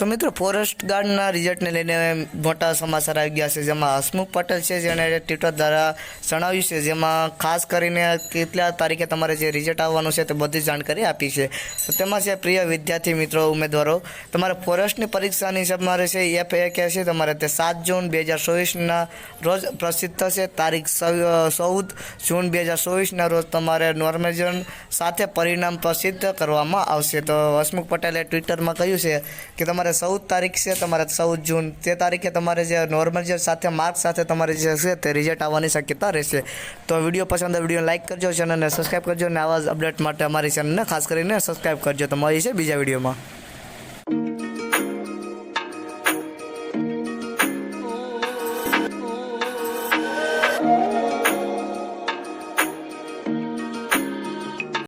તો મિત્રો ફોરેસ્ટ ગાર્ડના રિઝલ્ટને લઈને મોટા સમાચાર આવી ગયા છે, જેમાં હસમુખ પટેલ છે જેણે ટ્વિટર દ્વારા જણાવ્યું છે, જેમાં ખાસ કરીને કેટલા તારીખે તમારે જે રિઝલ્ટ આવવાનું છે તે બધી જાણકારી આપી છે. તો તેમાં છે પ્રિય વિદ્યાર્થી મિત્રો ઉમેદવારો, તમારે ફોરેસ્ટની પરીક્ષાની તમારે છે એ કહે છે તમારે તે 7 જૂન 2024ના રોજ પ્રસિદ્ધ થશે. તારીખ 14 જૂન 2024ના રોજ તમારે નોર્મેશન સાથે પરિણામ પ્રસિદ્ધ કરવામાં આવશે. તો હસમુખ પટેલે ટ્વિટરમાં કહ્યું છે કે તમારે 14 તારીખ છે, તમારે 14 જૂન તે તારીખે તમારે જે નોર્મલ સાથે માર્ક સાથે તમારે જે છે તે રિઝલ્ટ આવવાની શક્યતા રહેશે. તો વિડીયો પસંદ આવે વિડીયો લાઇક કરજો, ચેનલને સબસ્ક્રાઈબ કરજો અને આવા જ અપડેટ માટે અમારી ચેનલને ખાસ કરીને સબસ્ક્રાઈબ કરજો. તો મળીએ છીએ બીજા વિડીયોમાં.